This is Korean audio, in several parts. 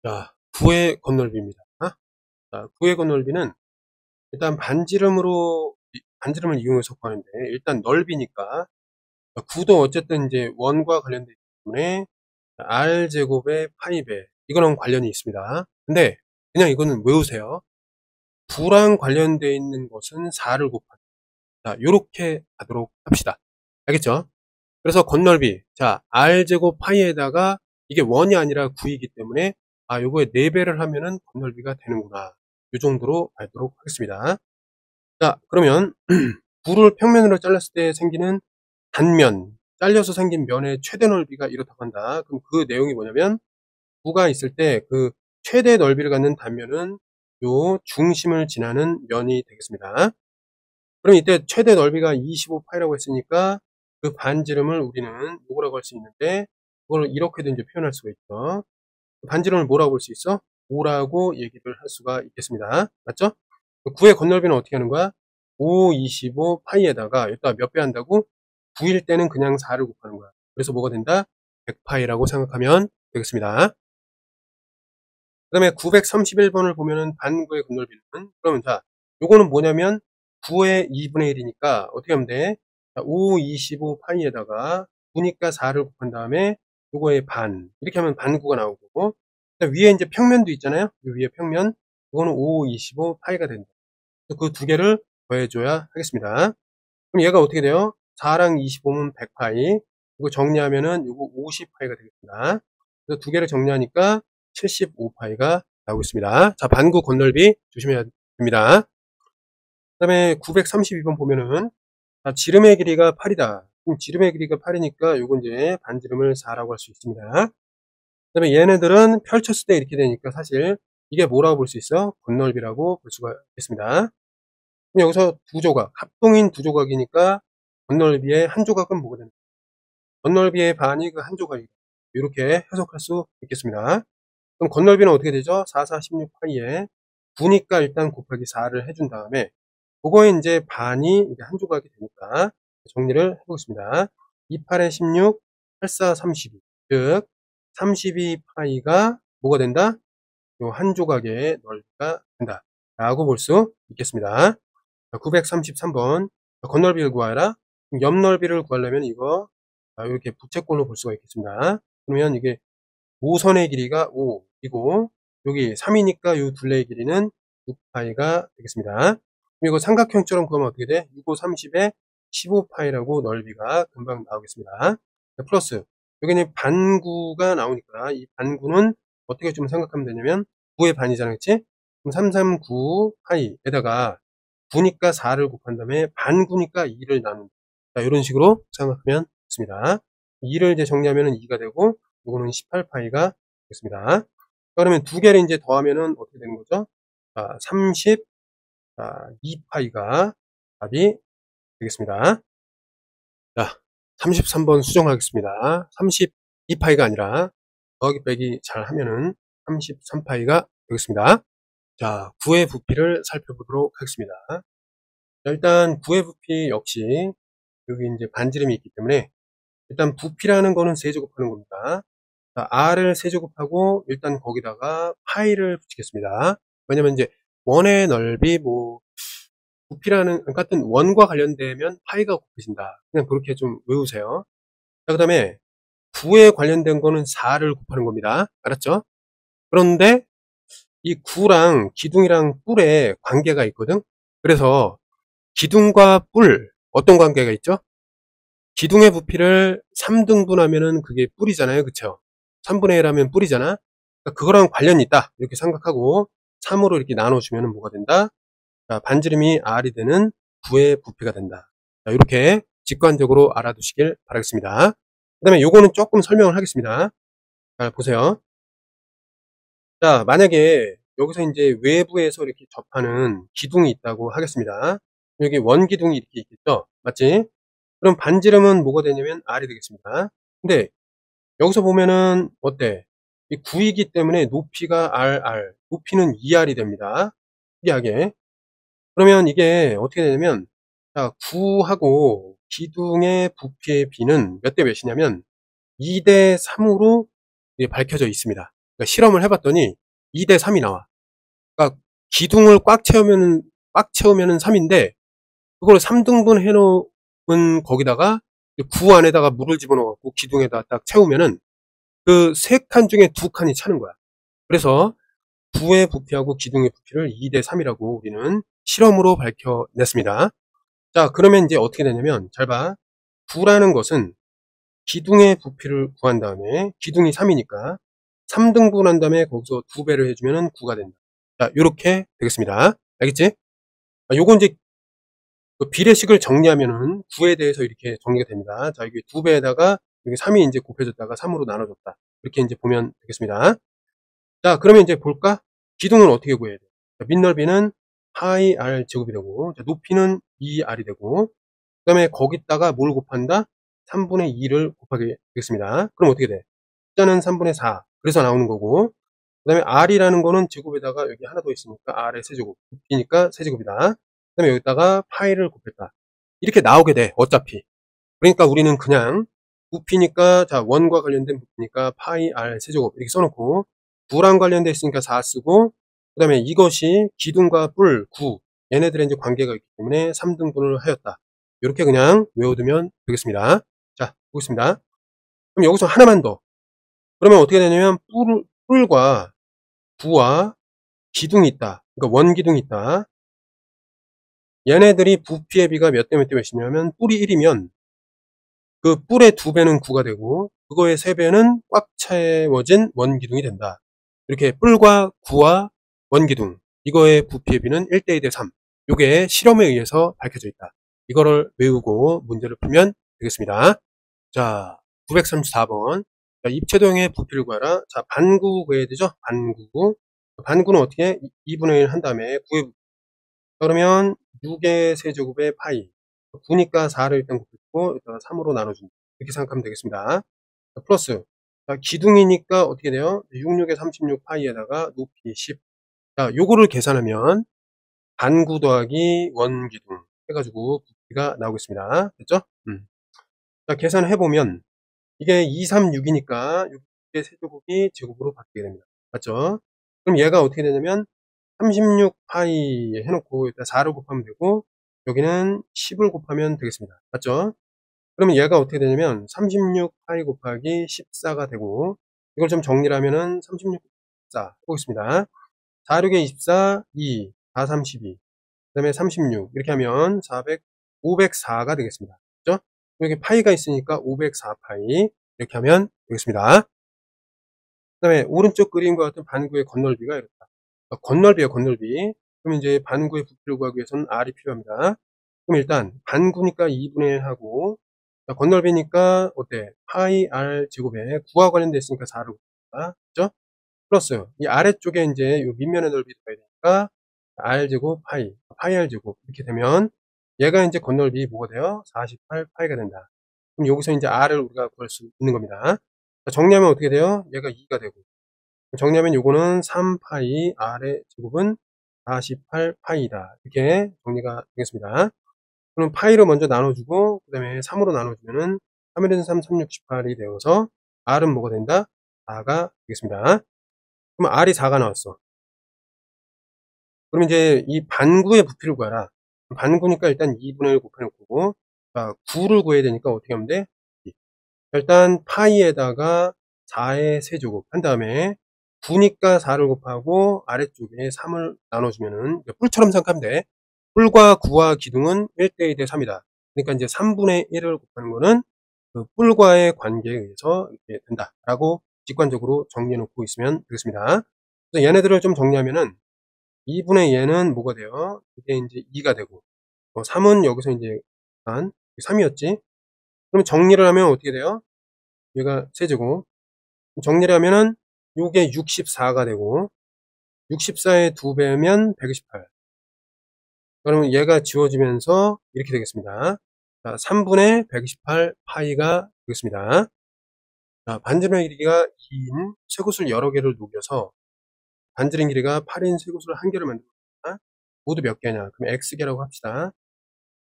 자, 구의 건널비입니다. 자, 구의 건널비는 일단 반지름을 이용해서 구하는데, 일단 넓이니까, 구도 어쨌든 이제 원과 관련되기 때문에, r제곱의 파이배, 이거랑 관련이 있습니다. 근데, 그냥 이거는 외우세요. 구랑 관련되어 있는 것은 4를 곱하기. 자, 요렇게 하도록 합시다. 알겠죠? 그래서 건널비, 자, r제곱 파이에다가, 이게 원이 아니라 9이기 때문에, 요거에 4배를 하면은 건널비가 되는구나. 요 정도로 알도록 하겠습니다. 자, 그러면 9를 평면으로 잘랐을 때 생기는 단면, 잘려서 생긴 면의 최대 넓이가 이렇다고 한다. 그럼 그 내용이 뭐냐면 9가 있을 때 그 최대 넓이를 갖는 단면은 요 중심을 지나는 면이 되겠습니다. 그럼 이때 최대 넓이가 25파이라고 했으니까 그 반지름을 우리는 요거라고 할 수 있는데, 그걸 이렇게도 이제 표현할 수가 있죠. 반지름을 뭐라고 볼 수 있어? 5라고 얘기를 할 수가 있겠습니다. 맞죠? 9의 건널비는 어떻게 하는 거야? 5, 25, 파이에다가 여기다 몇 배 한다고? 9일 때는 그냥 4를 곱하는 거야. 그래서 뭐가 된다? 100파이라고 생각하면 되겠습니다. 그 다음에 931번을 보면은 반구의 건널비는, 그러면 자, 요거는 뭐냐면 9의 2분의 1이니까 어떻게 하면 돼? 자, 5, 25 파이에다가 9니까 4를 곱한 다음에 요거의 반, 이렇게 하면 반구가 나오고, 위에 이제 평면도 있잖아요. 이 위에 평면, 이거는 5, 25 파이가 된다. 그 두 개를 더해줘야 하겠습니다. 그럼 얘가 어떻게 돼요? 4랑 25면 100파이, 이거 정리하면은 요거 50파이가 되겠습니다. 그래서 두 개를 정리하니까 75파이가 나오고 있습니다. 자, 반구 건널비 조심해야 됩니다. 그 다음에 932번 보면은, 지름의 길이가 8이다. 그럼 지름의 길이가 8이니까 요건 이제 반지름을 4라고 할 수 있습니다. 그 다음에 얘네들은 펼쳤을 때 이렇게 되니까 사실 이게 뭐라고 볼 수 있어? 건널비라고 볼 수가 있습니다. 그럼 여기서 두 조각, 합동인 두 조각이니까 건널비의 한 조각은 뭐가 되는 거야? 건널비의 반이 그 한 조각이다. 이렇게 해석할 수 있겠습니다. 그럼 건널비는 어떻게 되죠? 4, 4, 16파이에 9니까 일단 곱하기 4를 해준 다음에 그거에 이제 반이 이제 한 조각이 되니까 정리를 해보겠습니다. 2, 8에 16, 8, 4, 32. 즉 32파이가 뭐가 된다? 요 한 조각의 넓이가 된다. 라고 볼 수 있겠습니다. 933번 건널비를 구하라. 옆 넓이를 구하려면 이거 이렇게 부채꼴로 볼 수가 있겠습니다. 그러면 이게 5선의 길이가 5이고 여기 3이니까 이 둘레의 길이는 6파이가 되겠습니다. 그리고 삼각형처럼 구하면 어떻게 돼? 6, 5, 30에 15파이라고 넓이가 금방 나오겠습니다. 플러스 여기는 반구가 나오니까 이 반구는 어떻게 좀 생각하면 되냐면 9의 반이잖아, 그치? 그럼 339파이에다가 9니까 4를 곱한 다음에 반구니까 2를 나눈다. 자, 이런 식으로 생각하면 됩니다. 2를 이제 정리하면 2가 되고 이거는 18파이가 되겠습니다. 그러면 두 개를 이제 더하면은 어떻게 되는 거죠? 자, 32파이가 답이 되겠습니다. 자, 33번 수정하겠습니다. 32파이가 아니라 더하기 빼기 잘 하면은 33파이가 되겠습니다. 자, 9의 부피를 살펴보도록 하겠습니다. 일단 9의 부피 역시 여기 이제 반지름이 있기 때문에 일단 부피라는 거는 세제곱하는 겁니다. 자, r을 세제곱하고 일단 거기다가 파이를 붙이겠습니다. 왜냐면 이제 원의 넓이 부피라는 같은 원과 관련되면 파이가 곱해진다. 그냥 그렇게 좀 외우세요. 자, 그 다음에 9에 관련된 거는 4를 곱하는 겁니다. 알았죠? 그런데 이 9랑 기둥이랑 뿔에 관계가 있거든. 그래서 기둥과 뿔 어떤 관계가 있죠? 기둥의 부피를 3등분하면은 그게 뿔이잖아요. 그쵸? 3분의 1 하면 뿔이잖아. 그러니까 그거랑 관련이 있다. 이렇게 생각하고 3으로 이렇게 나눠주면 뭐가 된다? 자, 반지름이 R이 되는 9의 부피가 된다. 자, 이렇게 직관적으로 알아두시길 바라겠습니다. 그 다음에 요거는 조금 설명을 하겠습니다. 자, 보세요. 자, 만약에 여기서 이제 외부에서 이렇게 접하는 기둥이 있다고 하겠습니다. 여기 원기둥이 이렇게 있겠죠? 맞지? 그럼 반지름은 뭐가 되냐면 R이 되겠습니다. 근데 여기서 보면은 어때? 이 9이기 때문에 높이가 높이는 2R이 됩니다. 특이하게. 그러면 이게 어떻게 되냐면, 자, 9하고 기둥의 부피의 비는 몇 대 몇이냐면 2대 3으로 밝혀져 있습니다. 그러니까 실험을 해봤더니 2대 3이 나와. 그러니까 기둥을 꽉 채우면은 3인데 그걸 3등분 해놓은 거기다가 구 안에다가 물을 집어넣어갖고 기둥에다 딱 채우면은 그 3칸 중에 2칸이 차는 거야. 그래서 구의 부피하고 기둥의 부피를 2대 3이라고 우리는 실험으로 밝혀냈습니다. 자, 그러면 이제 어떻게 되냐면 잘 봐. 구라는 것은 기둥의 부피를 구한 다음에 기둥이 3이니까 3등분 한 다음에 거기서 2배를 해주면은 9가 된다. 자, 요렇게 되겠습니다. 알겠지? 요건 이제 그 비례식을 정리하면은 9에 대해서 이렇게 정리가 됩니다. 자, 이게 2배에다가 여기 3이 이제 곱해졌다가 3으로 나눠졌다. 이렇게 이제 보면 되겠습니다. 자, 그러면 이제 볼까? 기둥은 어떻게 구해야 돼? 자, 밑넓이는 파이 r 제곱이 되고, 자, 높이는 2r이 되고, 그 다음에 거기다가 뭘 곱한다? 3분의 2를 곱하게 되겠습니다. 그럼 어떻게 돼? 숫자는 3분의 4. 그래서 나오는 거고, 그 다음에 r이라는 거는 제곱에다가 여기 하나 더 있으니까 r의 세제곱. 높이니까 세제곱이다. 그 다음에 여기다가 파이를 곱했다. 이렇게 나오게 돼, 어차피. 그러니까 우리는 그냥 부피니까, 자, 원과 관련된 부피니까 파이 r 세제곱 이렇게 써놓고, 구랑 관련돼 있으니까 4 쓰고, 그 다음에 이것이 기둥과 뿔, 구, 얘네들의 이제 관계가 있기 때문에 3등분을 하였다. 이렇게 그냥 외워두면 되겠습니다. 자, 보겠습니다. 그럼 여기서 하나만 더. 그러면 어떻게 되냐면, 뿔과 구와 기둥이 있다. 그러니까 원기둥이 있다. 얘네들이 부피의 비가 몇 대 몇 대 몇이냐면, 뿔이 1이면, 그 뿔의 2배는 9가 되고 그거의 3배는 꽉 채워진 원기둥이 된다. 이렇게 뿔과 구와 원기둥 이거의 부피의 비는 1대 2대 3. 이게 실험에 의해서 밝혀져 있다. 이거를 외우고 문제를 풀면 되겠습니다. 자, 934번. 자, 입체도형의 부피를 구하라. 자, 반구 구해야 되죠? 반구. 반구는 어떻게? 2분의 1 한 다음에 9의 부피. 그러면 6의 세제곱의 파이. 9니까 4를 일단 곱했고, 일단 3으로 나눠준다. 이렇게 생각하면 되겠습니다. 자, 플러스. 자, 기둥이니까 어떻게 돼요? 66의 36 파이에다가 높이 10. 자, 요거를 계산하면 반구 더하기 원기둥 해가지고 부피가 나오겠습니다. 됐죠? 자, 계산해보면 이게 236이니까 6의 세제곱이 제곱으로 바뀌게 됩니다. 맞죠? 그럼 얘가 어떻게 되냐면 36파이 해놓고 일단 4를 곱하면 되고 여기는 10을 곱하면 되겠습니다. 맞죠? 그러면 얘가 어떻게 되냐면 36파이 곱하기 14가 되고 이걸 좀 정리를 하면은 36, 14 해보겠습니다. 4, 6에 24, 2, 4, 32, 그 다음에 36 이렇게 하면 400, 504가 되겠습니다. 그죠? 여기 파이가 있으니까 504파이 이렇게 하면 되겠습니다. 그 다음에 오른쪽 그림과 같은 반구의 건널비가 이렇다. 건널비예요, 건널비. 그럼 이제 반구의 부피를 구하기 위해서는 R이 필요합니다. 그럼 일단 반구니까 2분의 1 하고 건널비니까 어때? 파이 R 제곱에 9와 관련돼 있으니까 4를 곱합니다. 그죠? 플러스 이 아래쪽에 이제 요 밑면의 넓이 더해야 되니까 R 제곱 파이 R 제곱 이렇게 되면 얘가 이제 건널비 뭐가 돼요? 48 파이가 된다. 그럼 여기서 이제 R을 우리가 구할 수 있는 겁니다. 정리하면 어떻게 돼요? 얘가 2가 되고 정리하면 요거는 3파이 r의 제곱은 48파이다. 이렇게 정리가 되겠습니다. 그럼 파이를 먼저 나눠주고 그 다음에 3으로 나눠주면은 3일에서 3, 3, 6, 18이 되어서 r은 뭐가 된다? 4가 되겠습니다. 그럼 r이 4가 나왔어. 그럼 이제 이 반구의 부피를 구하라. 반구니까 일단 2분의 1 곱해놓고 9를 구해야 되니까 어떻게 하면 돼? 일단 파이에다가 4의 세제곱 한 다음에 9니까 4를 곱하고 아래쪽에 3을 나눠주면은 뿔처럼 생각하면 돼. 뿔과 9와 기둥은 1대 2대 3이다. 그러니까 이제 3분의 1을 곱하는 거는 그 뿔과의 관계에 의해서 이렇게 된다라고 직관적으로 정리해 놓고 있으면 되겠습니다. 그래서 얘네들을 좀 정리하면은 2분의 얘는 뭐가 돼요? 이게 이제 2가 되고 3은 여기서 이제 한 3이었지. 그럼 정리를 하면 어떻게 돼요? 얘가 세제곱. 정리를 하면은 요게 64가 되고 64의 2배면 128. 그러면 얘가 지워지면서 이렇게 되겠습니다. 자, 3분의 128 파이가 되겠습니다. 자, 반지름의 길이가 2인 쇄곳을 여러 개를 녹여서 반지름 길이가 8인 쇄곳을 한 개를 만듭니다. 모두 몇 개냐? 그럼 x개라고 합시다.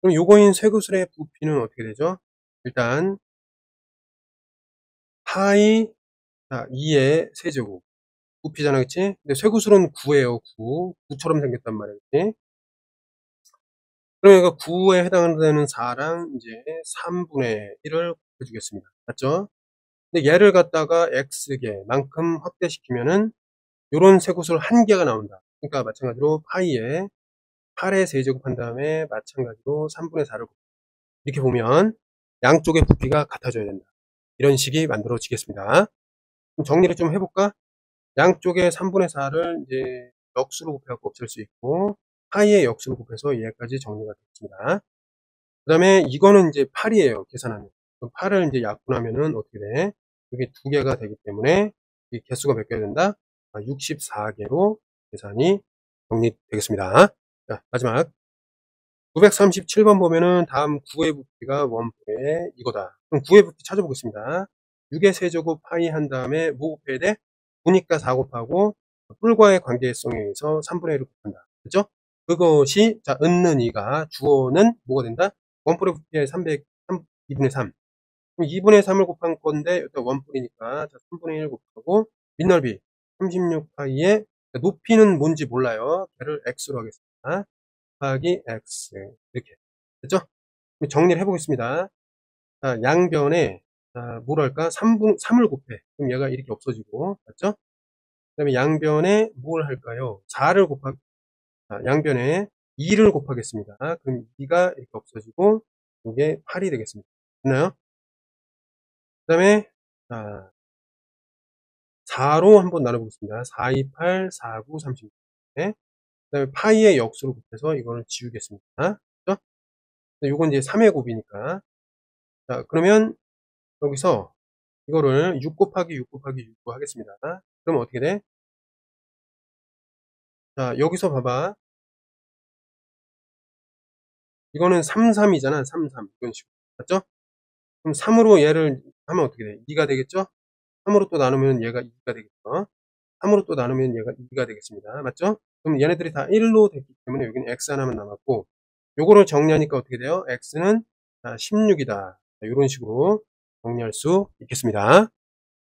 그럼 요거인 쇄구슬의 부피는 어떻게 되죠? 일단 파이 2의 세제곱 부피잖아, 그치? 근데 쇠구슬은 9예요, 9. 9처럼 생겼단 말이야, 그치? 그러니까 9에 해당되는 4랑 이제 3분의 1을 곱해주겠습니다. 맞죠? 근데 얘를 갖다가 x개만큼 확대시키면은 요런 쇠구슬 1개가 나온다. 그러니까 마찬가지로 파이에 8의 세제곱한 다음에 마찬가지로 3분의 4를 이렇게 보면 양쪽의 부피가 같아져야 된다. 이런 식이 만들어지겠습니다. 그럼 정리를 좀 해볼까? 양쪽의 3분의 4를 이제 역수로 곱해갖고 없앨 수 있고, 파이의 역수로 곱해서 얘까지 정리가 되겠습니다. 그 다음에 이거는 이제 8이에요. 계산하면. 그럼 8을 이제 약분하면은 어떻게 돼? 이게 2개가 되기 때문에 이 개수가 몇 개가 된다? 64개로 계산이 정리되겠습니다. 자, 마지막 937번 보면은 다음 9의 부피가 원뿔에 이거다. 그럼 9의 부피 찾아보겠습니다. 6의 세제곱 파이 한 다음에 뭐 곱해야 돼? 9니까 4 곱하고 뿔과의 관계성에 의해서 3분의 1을 곱한다. 그죠? 그것이 자 은는 2가 주어는 뭐가 된다? 원뿔의 부피의 2분의 3. 그럼 2분의 3을 곱한 건데 일단 원뿔이니까 자 3분의 1 곱하고 밑넓이 36파이의 높이는 뭔지 몰라요. 걔를 x로 하겠습니다. 곱하기 x 이렇게 됐죠? 정리를 해보겠습니다. 자, 양변에 뭐랄까 3을 곱해. 그럼 얘가 이렇게 없어지고 맞죠? 그 다음에 양변에 뭘 할까요? 4를 양변에 2를 곱하겠습니다. 그럼 2가 이렇게 없어지고 이게 8이 되겠습니다. 됐나요? 그 다음에 4로 한번 나눠보겠습니다. 4, 2, 8, 4, 9, 36. 네. 그 다음에 파이의 역수로 곱해서 이거를 지우겠습니다. 그죠? 요건 이제 3의 곱이니까. 자, 그러면 여기서 이거를 6 곱하기 6 곱하기 6로 하겠습니다. 그러면 어떻게 돼? 자, 여기서 봐봐. 이거는 3, 3이잖아. 3, 3. 이런 식으로. 맞죠? 그럼 3으로 얘를 하면 어떻게 돼? 2가 되겠죠? 3으로 또 나누면 얘가 2가 되겠죠? 3으로 또 나누면 얘가 2가 되겠습니다. 맞죠? 그럼 얘네들이 다 1로 됐기 때문에 여기는 x 하나만 남았고, 요거를 정리하니까 어떻게 돼요? x는 16이다. 이런 식으로 정리할 수 있겠습니다.